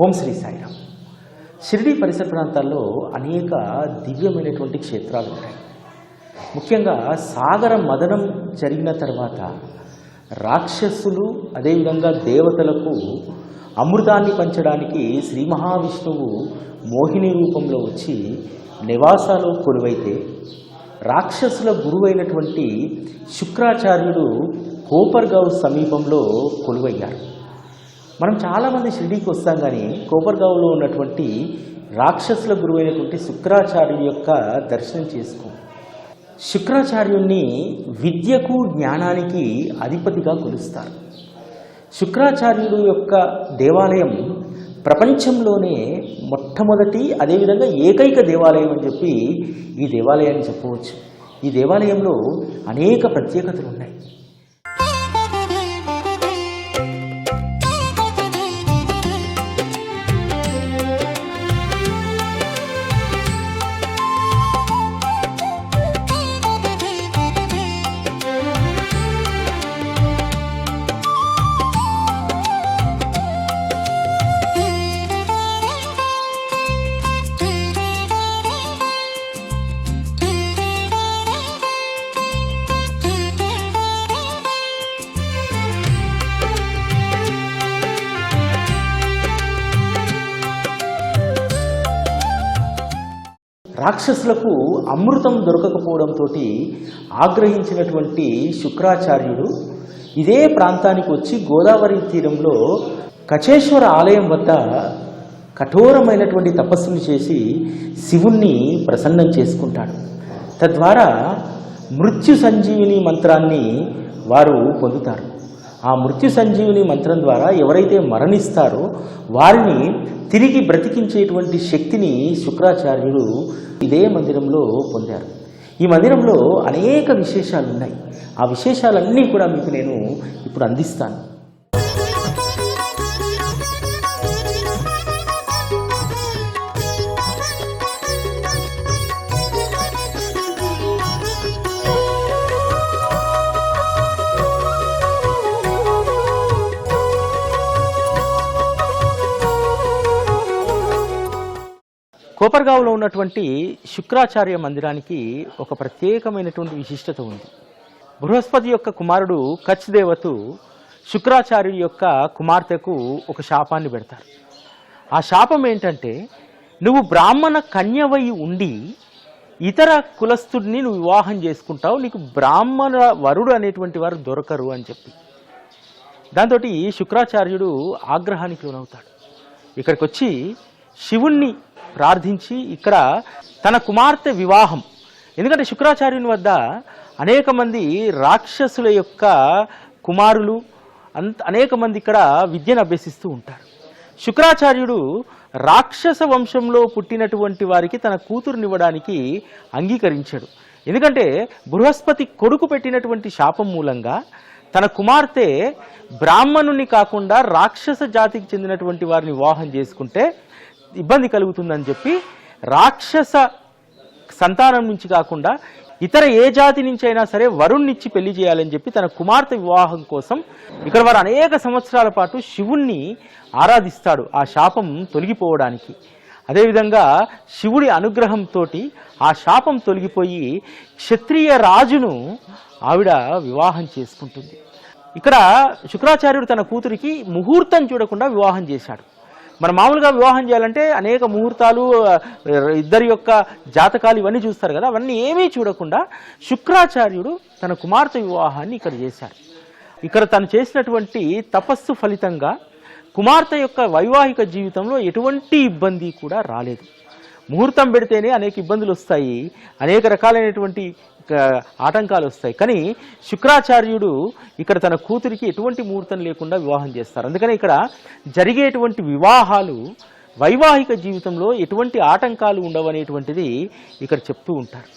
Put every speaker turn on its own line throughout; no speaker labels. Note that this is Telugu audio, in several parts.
ఓం శ్రీ సాయిరామ్. షిరిడి పరిసర ప్రాంతాల్లో అనేక దివ్యమైనటువంటి క్షేత్రాలు ఉంటాయి. ముఖ్యంగా సాగర మదనం జరిగిన తర్వాత రాక్షసులు అదేవిధంగా దేవతలకు అమృతాన్ని పంచడానికి శ్రీ మహావిష్ణువు మోహిని రూపంలో వచ్చి నివాసాలు కొలువైతే రాక్షసుల గురువైనటువంటి శుక్రాచార్యుడు కోపర్గావ్ సమీపంలో కొలువయ్యారు. మనం చాలామంది షిరిడీకి వస్తాం, కానీ కోపర్గావ్లో ఉన్నటువంటి రాక్షసుల గురువైనటువంటి శుక్రాచార్యుడి యొక్క దర్శనం చేసుకోం. శుక్రాచార్యుణ్ణి విద్యకు జ్ఞానానికి అధిపతిగా కొలుస్తారు. శుక్రాచార్యుడు యొక్క దేవాలయం ప్రపంచంలోనే మొట్టమొదటి అదేవిధంగా ఏకైక దేవాలయం అని చెప్పి ఈ దేవాలయాన్ని చెప్పవచ్చు. ఈ దేవాలయంలో అనేక ప్రత్యేకతలు ఉన్నాయి. రాక్షసులకు అమృతం దొరకకపోవడంతో ఆగ్రహించినటువంటి శుక్రాచార్యుడు ఇదే ప్రాంతానికి వచ్చి గోదావరి తీరంలో కచేశ్వర ఆలయం వద్ద కఠోరమైనటువంటి తపస్సును చేసి శివుణ్ణి ప్రసన్నం చేసుకుంటాడు. తద్వారా మృత్యు సంజీవిని మంత్రాన్ని వారు పొందుతారు. ఆ మృత్యు సంజీవిని మంత్రం ద్వారా ఎవరైతే మరణిస్తారో వారిని తిరిగి బ్రతికించేటువంటి శక్తిని శుక్రాచార్యుడు ఇదే మందిరంలో పొందారు. ఈ మందిరంలో అనేక విశేషాలు ఉన్నాయి. ఆ విశేషాలన్నీ కూడా మీకు నేను ఇప్పుడు అందిస్తాను. కోపర్గావ్లో ఉన్నటువంటి శుక్రాచార్య మందిరానికి ఒక ప్రత్యేకమైనటువంటి విశిష్టత ఉంది. బృహస్పతి యొక్క కుమారుడు కచ్ దేవతు శుక్రాచార్యుడి యొక్క కుమార్తెకు ఒక శాపాన్ని పెడతారు. ఆ శాపం ఏంటంటే, నువ్వు బ్రాహ్మణ కన్యవై ఉండి ఇతర కులస్తుడిని నువ్వు వివాహం చేసుకుంటావు, నీకు బ్రాహ్మణ వరుడు అనేటువంటి వారు దొరకరు అని చెప్పి. దాంతో శుక్రాచార్యుడు ఆగ్రహానికి లోనవుతాడు. ఇక్కడికి వచ్చి శివుణ్ణి ప్రార్థించి ఇక్కడ తన కుమార్తె వివాహం, ఎందుకంటే శుక్రాచార్యుని వద్ద అనేక మంది రాక్షసుల యొక్క కుమారులు అనేక మంది ఇక్కడ విద్యను అభ్యసిస్తూ ఉంటారు. శుక్రాచార్యుడు రాక్షస వంశంలో పుట్టినటువంటి వారికి తన కూతురునివ్వడానికి అంగీకరించాడు. ఎందుకంటే బృహస్పతి కొడుకు పెట్టినటువంటి శాపం మూలంగా తన కుమార్తె బ్రాహ్మణుని కాకుండా రాక్షస జాతికి చెందినటువంటి వారిని వివాహం చేసుకుంటే ఇబ్బంది కలుగుతుందని చెప్పి రాక్షస సంతానం నుంచి కాకుండా ఇతర ఏ జాతి నుంచి అయినా సరే వరుణ్ణిచ్చి పెళ్లి చేయాలని చెప్పి తన కుమార్తె వివాహం కోసం ఇక్కడ వారు అనేక సంవత్సరాల పాటు శివుణ్ణి ఆరాధిస్తాడు, ఆ శాపం తొలగిపోవడానికి. అదేవిధంగా శివుడి అనుగ్రహంతో ఆ శాపం తొలగిపోయి క్షత్రియ రాజును ఆవిడ వివాహం చేసుకుంటుంది. ఇక్కడ శుక్రాచార్యుడు తన కూతురికి ముహూర్తం చూడకుండా వివాహం చేశాడు. మన మామూలుగా వివాహం చేయాలంటే అనేక ముహూర్తాలు, ఇద్దరి యొక్క జాతకాలు ఇవన్నీ చూస్తారు కదా, అవన్నీ ఏమీ చూడకుండా శుక్రాచార్యుడు తన కుమార్తె వివాహాన్ని ఇక్కడ చేశారు. ఇక్కడ తను చేసినటువంటి తపస్సు ఫలితంగా కుమార్తె యొక్క వైవాహిక జీవితంలో ఎటువంటి ఇబ్బంది కూడా రాలేదు. ముహూర్తం పెడితేనే అనేక ఇబ్బందులు వస్తాయి, అనేక రకాలైనటువంటి ఆటంకాలు వస్తాయి. కానీ శుక్రాచార్యుడు ఇక్కడ తన కూతురికి ఎటువంటి ముహూర్తం లేకుండా వివాహం చేస్తారు. అందుకని ఇక్కడ జరిగేటువంటి వివాహాలు వైవాహిక జీవితంలో ఎటువంటి ఆటంకాలు ఉండవనేటువంటిది ఇక్కడ చెప్తూ ఉంటారు.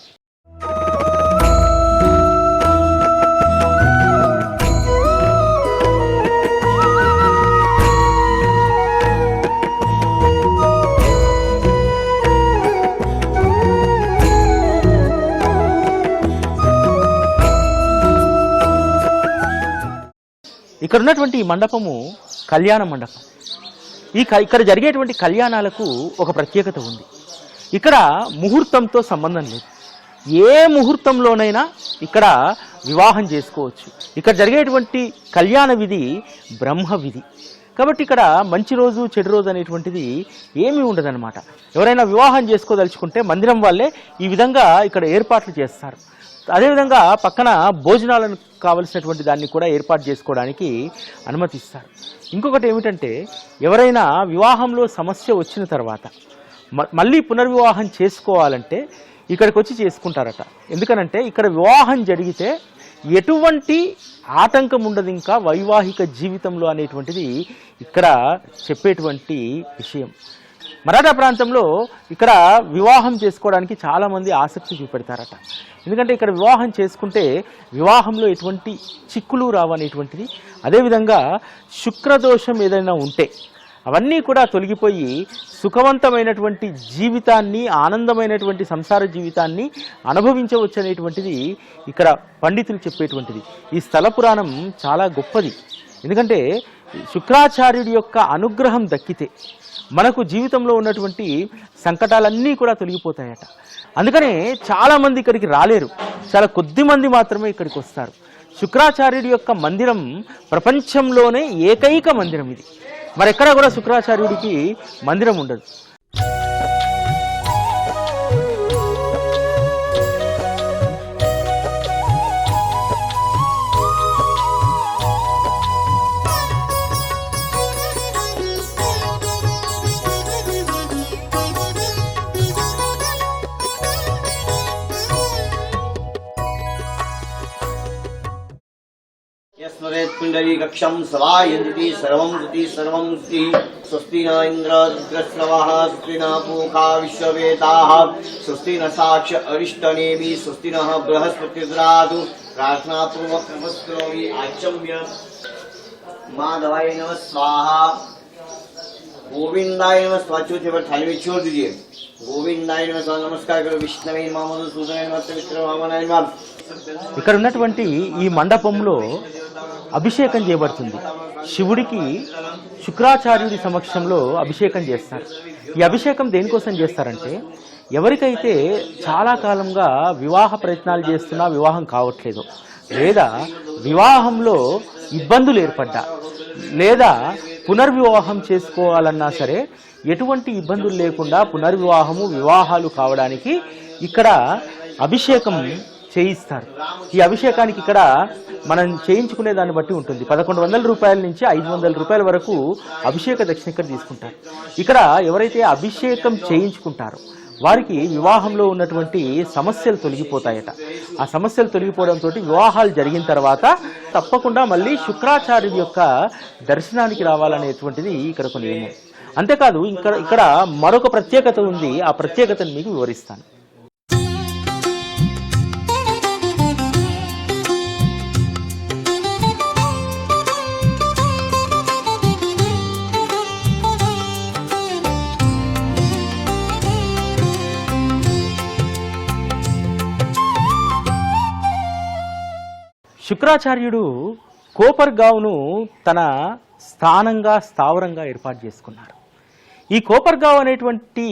ఇక్కడ ఉన్నటువంటి ఈ మండపము కళ్యాణ మండపం. ఇక్కడ జరిగేటువంటి కళ్యాణాలకు ఒక ప్రత్యేకత ఉంది. ఇక్కడ ముహూర్తంతో సంబంధం లేదు. ఏ ముహూర్తంలోనైనా ఇక్కడ వివాహం చేసుకోవచ్చు. ఇక్కడ జరిగేటువంటి కళ్యాణ విధి బ్రహ్మ విధి. కాబట్టి ఇక్కడ మంచి రోజు చెడు రోజు అనేటువంటిది ఏమీ ఉండదన్నమాట. ఎవరైనా వివాహం చేసుకోదలుచుకుంటే మందిరం వాళ్ళే ఈ విధంగా ఇక్కడ ఏర్పాట్లు చేస్తారు. అదేవిధంగా పక్కన భోజనాలను కావలసినటువంటి దాన్ని కూడా ఏర్పాటు చేసుకోవడానికి అనుమతిస్తారు. ఇంకొకటి ఏమిటంటే, ఎవరైనా వివాహంలో సమస్య వచ్చిన తర్వాత మళ్ళీ పునర్వివాహం చేసుకోవాలంటే ఇక్కడికి వచ్చి చేసుకుంటారట. ఎందుకనంటే ఇక్కడ వివాహం జరిగితే ఎటువంటి ఆటంకం ఉండదు ఇంకా వైవాహిక జీవితంలో అనేటువంటిది ఇక్కడ చెప్పేటువంటి విషయం. మరాఠా ప్రాంతంలో ఇక్కడ వివాహం చేసుకోవడానికి చాలామంది ఆసక్తి చూపెడతారట. ఎందుకంటే ఇక్కడ వివాహం చేసుకుంటే వివాహంలో ఎటువంటి చిక్కులు రావనేటువంటిది, అదేవిధంగా శుక్రదోషం ఏదైనా ఉంటే అవన్నీ కూడా తొలగిపోయి సుఖవంతమైనటువంటి జీవితాన్ని, ఆనందమైనటువంటి సంసార జీవితాన్ని అనుభవించవచ్చు అనేటువంటిది ఇక్కడ పండితులు చెప్పేటువంటిది. ఈ స్థల పురాణం చాలా గొప్పది. ఎందుకంటే శుక్రాచార్యుడి యొక్క అనుగ్రహం దక్కితే మనకు జీవితంలో ఉన్నటువంటి సంకటాలన్నీ కూడా తొలగిపోతాయట. అందుకనే చాలామంది ఇక్కడికి రాలేరు, చాలా కొద్ది మంది మాత్రమే ఇక్కడికి వస్తారు. శుక్రాచార్యుడి యొక్క మందిరం ప్రపంచంలోనే ఏకైక మందిరం ఇది. మరెక్కడా కూడా శుక్రాచార్యుడికి మందిరం ఉండదు.
पुंडरीकक्षं सवायन्ति सर्वं सुति स्वस्ति न इन्द्रस्रवः स्वस्ति न पूषा विश्ववेदाः स्वस्ति न साक्ष अरिष्टनेमि स्वस्ति नः बृहस्पतिर्ददातु प्रार्थनापूर्वक नमस्करोमि आचम्य माधवाय नमः स्वाहा गोविंदाय नमः स्वाचोते पर थाली में छोड़ दीजिए गोविंदाय नमः स्वाहा नमस्कार करो विष्णवे नमः मधुसूदनाय नमः त्रिविक्रमाय नमः
ఇక్కడ ఉన్నటువంటి ఈ మండపంలో అభిషేకం చేయబడుతుంది. శివుడికి శుక్రాచార్యుడి సమక్షంలో అభిషేకం చేస్తారు. ఈ అభిషేకం దేనికోసం చేస్తారంటే, ఎవరికైతే చాలా కాలంగా వివాహ ప్రయత్నాలు చేస్తున్నా వివాహం కావట్లేదు, లేదా వివాహంలో ఇబ్బందులు ఏర్పడ్డా, లేదా పునర్వివాహం చేసుకోవాలన్నా సరే ఎటువంటి ఇబ్బందులు లేకుండా వివాహాలు కావడానికి ఇక్కడ అభిషేకం చేయిస్తారు. ఈ అభిషేకానికి ఇక్కడ మనం చేయించుకునే దాన్ని బట్టి ఉంటుంది. 1100 రూపాయల నుంచి 500 రూపాయల వరకు అభిషేక దక్షిణ ఇక్కడ తీసుకుంటారు. ఇక్కడ ఎవరైతే అభిషేకం చేయించుకుంటారో వారికి వివాహంలో ఉన్నటువంటి సమస్యలు తొలగిపోతాయట. ఆ సమస్యలు తొలగిపోవడంతో వివాహాలు జరిగిన తర్వాత తప్పకుండా మళ్ళీ శుక్రాచార్యుడి యొక్క దర్శనానికి రావాలనేటువంటిది ఇక్కడ ఒక నియమం. అంతేకాదు ఇక్కడ మరొక ప్రత్యేకత ఉంది. ఆ ప్రత్యేకతను మీకు వివరిస్తాను. శుక్రాచార్యుడు కోపర్గావ్ను తన స్థావరంగా ఏర్పాటు చేసుకున్నారు. ఈ కోపర్గావ్ అనేటువంటి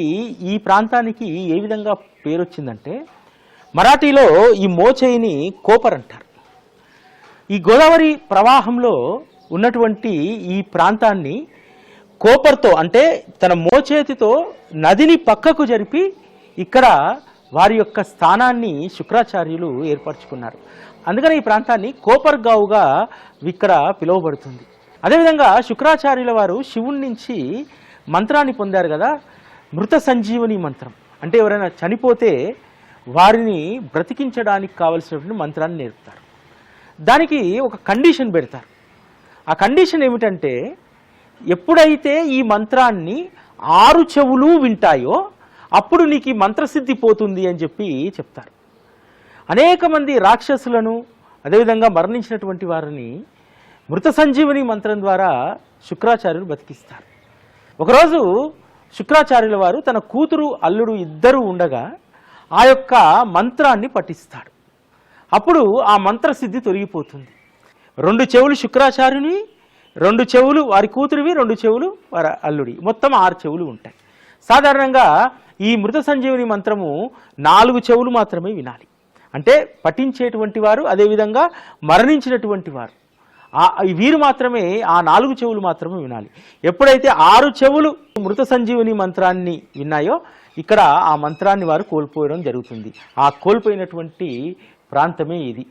ఈ ప్రాంతానికి ఏ విధంగా పేరు వచ్చిందంటే, మరాఠీలో ఈ మోచేయిని కోపర్ అంటారు. ఈ గోదావరి ప్రవాహంలో ఉన్నటువంటి ఈ ప్రాంతాన్ని కోపర్తో, అంటే తన మోచేతితో నదిని పక్కకు జరిపి ఇక్కడ వారి యొక్క స్థానాన్ని శుక్రాచార్యులు ఏర్పరచుకున్నారు. అందుకని ఈ ప్రాంతాన్ని కోపర్గావ్గా ఇక్కడ పిలువబడుతుంది. అదేవిధంగా శుక్రాచార్యుల వారు శివుడి నుంచి మంత్రాన్ని పొందారు కదా, మృత సంజీవని మంత్రం. అంటే ఎవరైనా చనిపోతే వారిని బ్రతికించడానికి కావలసినటువంటి మంత్రాన్ని నేర్పుతారు. దానికి ఒక కండిషన్ పెడతారు. ఆ కండిషన్ ఏమిటంటే, ఎప్పుడైతే ఈ మంత్రాన్ని 6 చెవులు వింటాయో అప్పుడు నీకు ఈ మంత్రసిద్ధి పోతుంది అని చెప్తారు. అనేక మంది రాక్షసులను, అదేవిధంగా మరణించినటువంటి వారిని మృత సంజీవని మంత్రం ద్వారా శుక్రాచార్యులు బతికిస్తారు. ఒకరోజు శుక్రాచార్యుల వారు తన కూతురు అల్లుడు ఇద్దరు ఉండగా ఆ యొక్క మంత్రాన్ని పఠిస్తాడు. అప్పుడు ఆ మంత్రసిద్ధి తొలగిపోతుంది. 2 చెవులు శుక్రాచార్యుని, 2 చెవులు వారి కూతురివి, 2 చెవులు వారి అల్లుడి, మొత్తం 6 చెవులు ఉంటాయి. సాధారణంగా ఈ మృత సంజీవని మంత్రము 4 చెవులు మాత్రమే వినాలి. అంటే పఠించేటువంటి వారు, అదేవిధంగా మరణించినటువంటి వారు, వీరు మాత్రమే ఆ 4 చెవులు మాత్రమే వినాలి. ఎప్పుడైతే 6 చెవులు మృత సంజీవని మంత్రాన్ని విన్నాయో ఇక్కడ ఆ మంత్రాన్ని వారు కోల్పోవడం జరుగుతుంది. ఆ కోల్పోయినటువంటి ప్రాంతమే ఇది.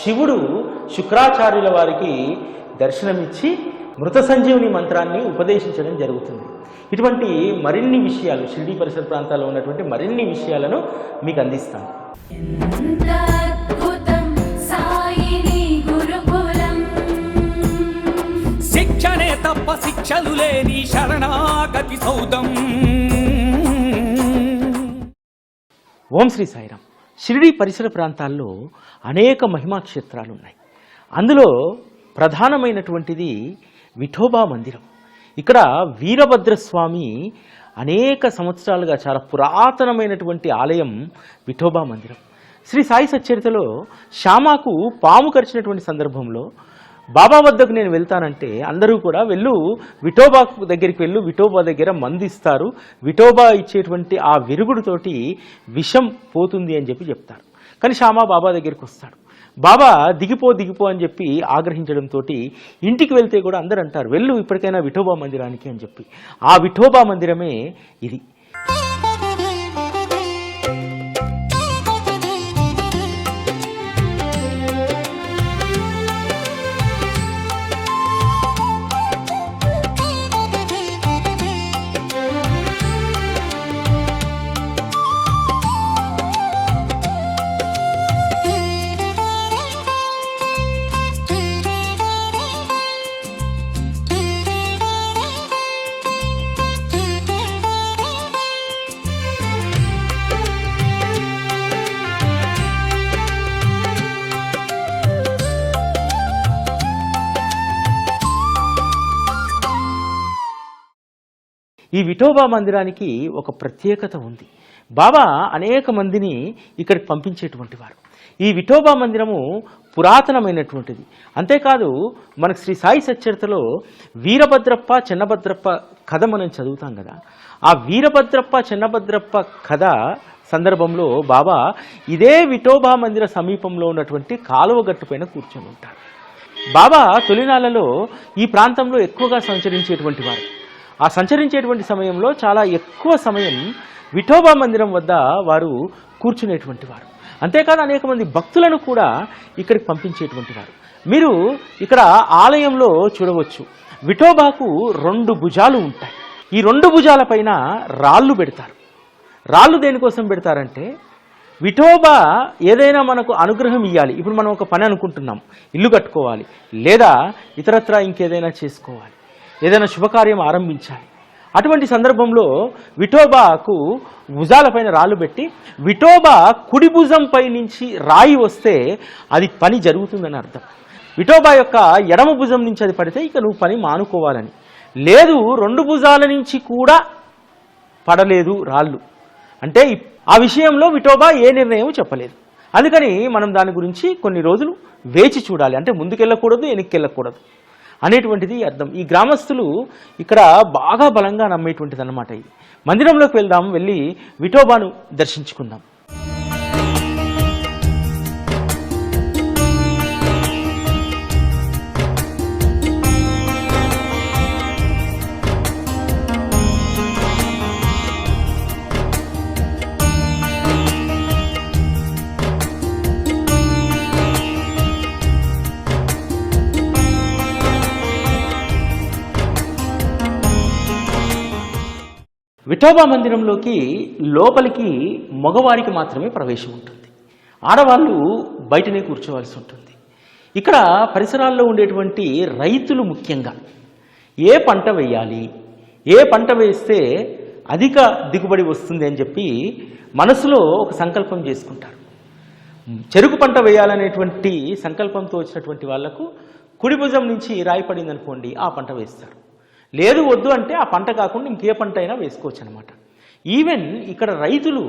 శివుడు శుక్రాచార్యుల వారికి దర్శనమిచ్చి మృత సంజీవుని మంత్రాన్ని ఉపదేశించడం జరుగుతుంది. ఇటువంటి మరిన్ని విషయాలు, షిరిడి పరిసర ప్రాంతాల్లో ఉన్నటువంటి మరిన్ని విషయాలను మీకు అందిస్తాను.
శిక్షణే తప్ప శిక్షలు లేని శరణాగతి సౌదం.
ఓం శ్రీ సాయిరామ్. షిరిడి పరిసర ప్రాంతాల్లో అనేక మహిమా క్షేత్రాలు ఉన్నాయి. అందులో ప్రధానమైనటువంటిది విఠోబా మందిరం. ఇక్కడ వీరభద్రస్వామి అనేక సంవత్సరాలుగా చాలా పురాతనమైనటువంటి ఆలయం విఠోబా మందిరం. శ్రీ సాయి సచ్చరితలో శ్యామాకు పాము కరిచినటువంటి సందర్భంలో బాబా వద్దకు నేను వెళ్తానంటే అందరూ కూడా విఠోబా దగ్గరికి విఠోబా దగ్గర మందిస్తారు, విఠోబా ఇచ్చేటువంటి ఆ విరుగుడుతోటి విషం పోతుంది అని చెప్పి చెప్తారు. కానీ శ్యామ బాబా దగ్గరికి వస్తాడు. బాబా దిగిపో అని చెప్పి ఆగ్రహించడంతో ఇంటికి వెళ్తే కూడా అందరూ అంటారు ఇప్పటికైనా విఠోబా మందిరానికి అని చెప్పి. ఆ విఠోబా మందిరమే ఇది. ఈ విఠోబా మందిరానికి ఒక ప్రత్యేకత ఉంది. బాబా అనేక మందిని ఇక్కడికి పంపించేటువంటి వారు. ఈ విఠోబా మందిరము పురాతనమైనటువంటిది. అంతేకాదు మనకు శ్రీ సాయి సచ్చరితలో వీరభద్రప్ప చెన్నభద్రప్ప కథ మనం చదువుతాం కదా. ఆ వీరభద్రప్ప చెన్నభద్రప్ప కథ సందర్భంలో బాబా ఇదే విఠోబా మందిర సమీపంలో ఉన్నటువంటి కాలువ గట్టు పైన కూర్చొని ఉంటారు. బాబా తొలినాళ్లలో ఈ ప్రాంతంలో ఎక్కువగా సంచరించేటువంటి వారు. ఆ సంచరించేటువంటి సమయంలో చాలా ఎక్కువ సమయం విఠోబా మందిరం వద్ద వారు కూర్చునేటువంటి వారు. అంతేకాదు అనేక మంది భక్తులను కూడా ఇక్కడికి పంపించేటువంటి వారు. మీరు ఇక్కడ ఆలయంలో చూడవచ్చు, విఠోబాకు 2 భుజాలు ఉంటాయి. ఈ 2 భుజాల పైన రాళ్ళు పెడతారు. రాళ్ళు దేనికోసం పెడతారంటే విఠోబా ఏదైనా మనకు అనుగ్రహం ఇవ్వాలి. ఇప్పుడు మనం ఒక పని అనుకుంటున్నాం, ఇల్లు కట్టుకోవాలి లేదా ఇతరత్రా ఇంకేదైనా చేసుకోవాలి, ఏదైనా శుభకార్యం ఆరంభించాలి. అటువంటి సందర్భంలో విఠోబాకు భుజాలపైన రాళ్ళు పెట్టి విఠోబా కుడి భుజంపై నుంచి రాయి వస్తే అది పని జరుగుతుందని అర్థం. విఠోబా యొక్క ఎడమ భుజం నుంచి అది పడితే ఇక నువ్వు పని మానుకోవాలని. లేదు 2 భుజాల నుంచి కూడా పడలేదు రాళ్ళు అంటే ఆ విషయంలో విఠోబా ఏ నిర్ణయం చెప్పలేదు. అందుకని మనం దాని గురించి కొన్ని రోజులు వేచి చూడాలి. అంటే ముందుకెళ్ళకూడదు, వెనక్కి వెళ్ళకూడదు అనేటువంటిది అర్థం. ఈ గ్రామస్తులు ఇక్కడ బాగా బలంగా నమ్మేటువంటిది అన్నమాట. ఇది మందిరంలోకి వెళ్దాం, వెళ్ళి విఠోబాను దర్శించుకుందాం. విఠోబా మందిరంలోకి లోపలికి మగవారికి మాత్రమే ప్రవేశం ఉంటుంది, ఆడవాళ్ళు బయటనే కూర్చోవలసి ఉంటుంది. ఇక్కడ పరిసరాల్లో ఉండేటువంటి రైతులు ముఖ్యంగా ఏ పంట వేయాలి, ఏ పంట వేస్తే అధిక దిగుబడి వస్తుంది అని చెప్పి మనసులో ఒక సంకల్పం చేసుకుంటారు. చెరుకు పంట వేయాలనేటువంటి సంకల్పంతో వచ్చినటువంటి వాళ్లకు కుడి భుజం నుంచి రాయి పడింది అనుకోండి, ఆ పంట వేస్తారు. లేదు వద్దు అంటే ఆ పంట కాకుండా ఇంకే పంట అయినా వేసుకోవచ్చు అనమాట. ఈవెన్ ఇక్కడ రైతులు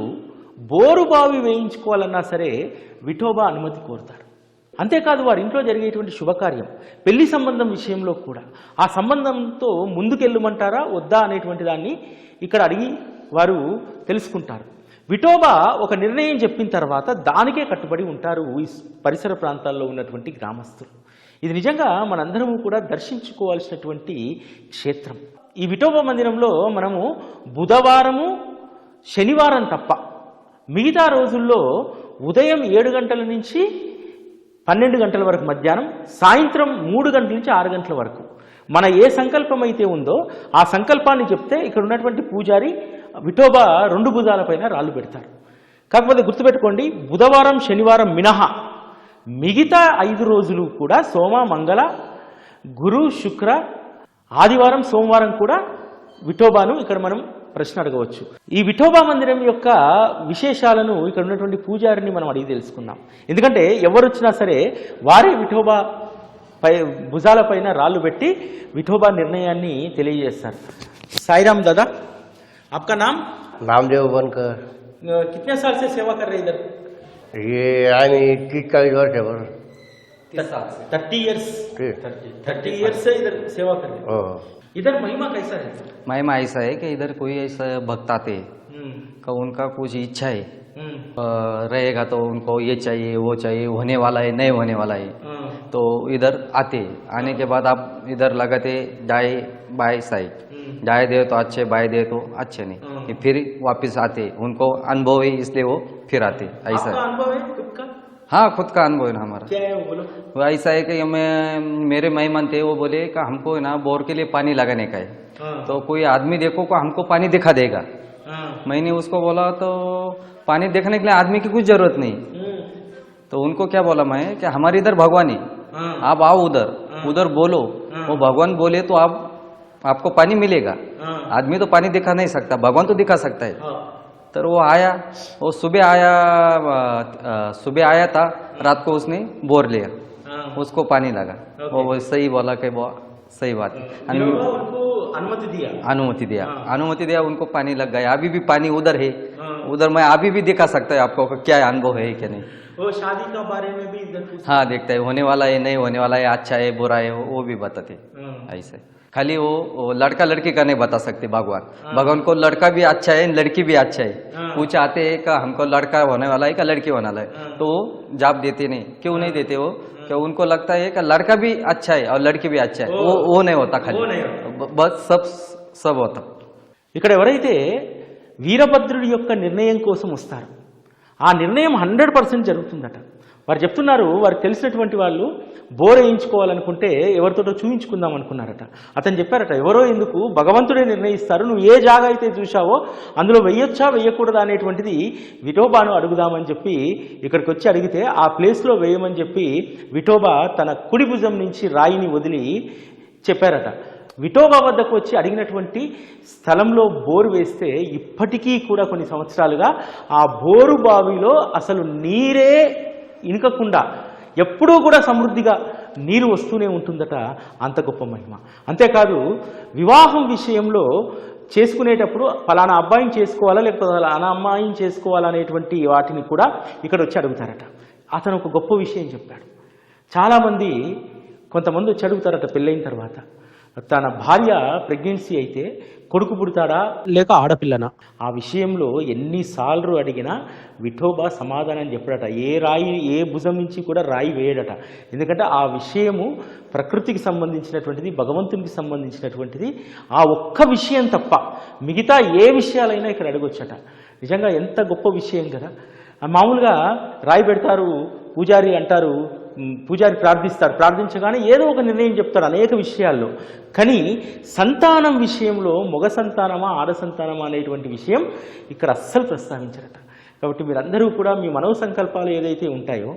బోరు బావి వేయించుకోవాలన్నా సరే విఠోబా అనుమతి కోరుతారు. అంతేకాదు వారి ఇంట్లో జరిగేటువంటి శుభకార్యం, పెళ్లి సంబంధం విషయంలో కూడా ఆ సంబంధంతో ముందుకెళ్ళమంటారా వద్దా అనేటువంటి దాన్ని ఇక్కడ అడిగి వారు తెలుసుకుంటారు. విఠోబా ఒక నిర్ణయం చెప్పిన తర్వాత దానికే కట్టుబడి ఉంటారు ఈ పరిసర ప్రాంతాల్లో ఉన్నటువంటి గ్రామస్తులు. ఇది నిజంగా మనందరము కూడా దర్శించుకోవాల్సినటువంటి క్షేత్రం. ఈ విఠోబా మందిరంలో మనము బుధవారము శనివారం తప్ప మిగతా రోజుల్లో ఉదయం 7 గంటల నుంచి 12 గంటల వరకు మధ్యాహ్నం, సాయంత్రం 3 గంటల నుంచి 6 గంటల వరకు మన ఏ సంకల్పం అయితే ఉందో ఆ సంకల్పాన్ని చెప్తే ఇక్కడ ఉన్నటువంటి పూజారి విఠోబా 2 భుజాలపైన రాళ్ళు పెడతారు. కాకపోతే గుర్తుపెట్టుకోండి, బుధవారం శనివారం మినహా మిగతా 5 రోజులు కూడా సోమ మంగళ గురు శుక్ర ఆదివారం సోమవారం కూడా విఠోబాను ఇక్కడ మనం ప్రశ్న అడగవచ్చు. ఈ విఠోబా మందిరం యొక్క విశేషాలను ఇక్కడ ఉన్నటువంటి పూజారిని మనం అడిగి తెలుసుకుందాం. ఎందుకంటే ఎవరు వచ్చినా సరే వారే విఠోబా భుజాలపైన రాళ్ళు పెట్టి విఠోబా నిర్ణయాన్ని తెలియజేస్తారు. సాయిరామ్ दादा, आपका नाम?
नामदेव बनकर।
कितने साल से सेवा कर रहे इधर?
ये यानी 30-40 वर्ष है बस।
30 इयर्स से इधर सेवा कर रहे हैं। इधर महिमा कैसा है?
महिमा ऐसा है कि इधर कोई ऐसा भक्त आते का उनका कुछ इच्छा है रहेगा तो उनको ये चाहिए वो चाहिए, होने वाला है नहीं होने वाला है, तो इधर आते, आने के बाद आप इधर लगाते दाएं बाएं साइड, दाएं दे तो अच्छे, बाएं दे तो अच्छे नहीं, फिर वापस आते, उनको अनुभव है इसलिए वो फिर आते। ऐसा है।
अनुभव है खुद का?
हाँ, खुद का अनुभव है ना हमारा।
क्या है वो बोलो?
वो ऐसा है कि मेरे मेहमान थे, वो बोले कि हमको ना बोर के लिए पानी लगाने का है, तो कोई आदमी देखो को हमको पानी दिखा देगा। मैंने उसको बोला तो पानी देखने के लिए आदमी की कुछ जरूरत नहीं, तो उनको क्या बोला मैं कि हमारे इधर भगवान है, आप आओ उधर बोलो, वो भगवान बोले तो आपको पानी मिलेगा। आदमी तो पानी दिखा नहीं सकता, भगवान तो दिखा सकता है। तो वो आया, वो सुबह आया था, रात को उसने बोर लिया, उसको पानी लगा। वो सही बोला कि वो सही बात है,
उनको
अनुमति दिया, उनको पानी लग गया। अभी भी पानी उधर है, उधर मैं अभी भी दिखा सकता है आपको क्या अनुभव है क्या नहीं।
वो शादी का बारे में भी इधर
हाँ देखता है, होने वाला है नहीं होने वाला है, अच्छा है बुरा है, वो भी बताते ऐसे। खाली वो लड़का लड़की का नहीं बता सकते भगवान को लड़का भी अच्छा है लड़की भी अच्छा है। पूछ आते हैं कि हमको लड़का होने वाला है क्या लड़की होने वाला है, तो वो जवाब देते नहीं। क्यों नहीं देते वो? कि उनको लगता है कि लड़का भी अच्छा है और लड़की भी अच्छा है, वो नहीं होता, खाली बस सब होता।
ఇక్కడ ఎవరైతే వీరభద్రుడి యొక్క నిర్ణయం కోసం వస్తారు ఆ నిర్ణయం 100% జరుగుతుందట. వారు చెప్తున్నారు, వారికి తెలిసినటువంటి వాళ్ళు బోర్ వేయించుకోవాలనుకుంటే ఎవరితోటో చూయించుకుందాం అనుకున్నారట. అతను చెప్పారట, ఎవరో ఎందుకు, భగవంతుడే నిర్ణయిస్తారు, నువ్వు ఏ జాగా అయితే చూశావో అందులో వెయ్యొచ్చా వెయ్యకూడదా అనేటువంటిది విఠోబాను అడుగుదామని చెప్పి ఇక్కడికి వచ్చి అడిగితే ఆ ప్లేస్లో వేయమని చెప్పి విఠోబా తన కుడి భుజం నుంచి రాయిని వదిలి చెప్పారట. విఠోబా వద్దకు వచ్చి అడిగినటువంటి స్థలంలో బోరు వేస్తే ఇప్పటికీ కూడా కొన్ని సంవత్సరాలుగా ఆ బోరు బావిలో అసలు నీరే ఇనకకుండా ఎప్పుడూ కూడా సమృద్ధిగా నీరు వస్తూనే ఉంటుందట. అంత గొప్ప మహిమ. అంతేకాదు వివాహం విషయంలో చేసుకునేటప్పుడు ఫలానా అబ్బాయిని చేసుకోవాలా లేకపోతే ఫలానా అమ్మాయిని చేసుకోవాలా అనేటువంటి వాటిని కూడా ఇక్కడ వచ్చి అడుగుతారట. అతను ఒక గొప్ప విషయం చెప్పాడు. చాలామంది కొంతమంది వచ్చి అడుగుతారట పెళ్ళైన తర్వాత, తన భార్య ప్రెగ్నెన్సీ అయితే కొడుకు పుడతాడా లేక ఆడపిల్లనా? ఆ విషయంలో ఎన్నిసార్లు అడిగినా విఠోబా సమాధానం చెప్పడట. ఏ భుజం నుంచి కూడా రాయి వేయడట. ఎందుకంటే ఆ విషయము ప్రకృతికి సంబంధించినటువంటిది, భగవంతునికి సంబంధించినటువంటిది. ఆ ఒక్క విషయం తప్ప మిగతా ఏ విషయాలైనా ఇక్కడ అడగొచ్చట. నిజంగా ఎంత గొప్ప విషయం కదా. మామూలుగా రాయి పెడతారు, పూజారి అంటారు పూజారి ప్రార్థిస్తాడు, ప్రార్థించగానే ఏదో ఒక నిర్ణయం చెప్తాడు అనేక విషయాల్లో. కానీ సంతానం విషయంలో మగ సంతానమా ఆడ సంతానమా అనేటువంటి విషయం ఇక్కడ అస్సలు ప్రస్తావించరట. కాబట్టి మీరందరూ కూడా మీ మనో సంకల్పాలు ఏదైతే ఉంటాయో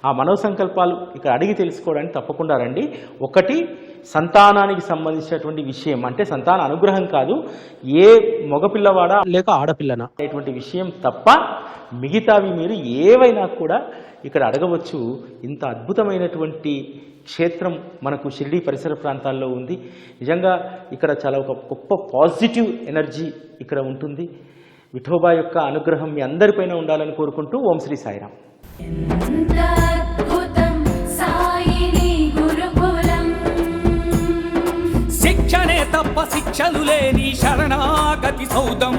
ఆ మనో సంకల్పాలు ఇక్కడ అడిగి తెలుసుకోవడానికి తప్పకుండా రండి. ఒకటి సంతానానికి సంబంధించినటువంటి విషయం, అంటే సంతాన అనుగ్రహం కాదు, ఏ మగపిల్లవాడా లేక ఆడపిల్లనా అనేటువంటి విషయం తప్ప మిగతావి మీరు ఏవైనా కూడా ఇక్కడ అడగవచ్చు. ఇంత అద్భుతమైనటువంటి క్షేత్రం మనకు షిరిడీ పరిసర ప్రాంతాల్లో ఉంది. నిజంగా ఇక్కడ చాలా ఒక గొప్ప పాజిటివ్ ఎనర్జీ ఇక్కడ ఉంటుంది. విఠోబా యొక్క అనుగ్రహం మీ అందరిపైన ఉండాలని కోరుకుంటూ ఓం శ్రీ సాయిరాం.
శిక్షణే తప్ప శిక్షలు లేని శరణాగతి సౌదం.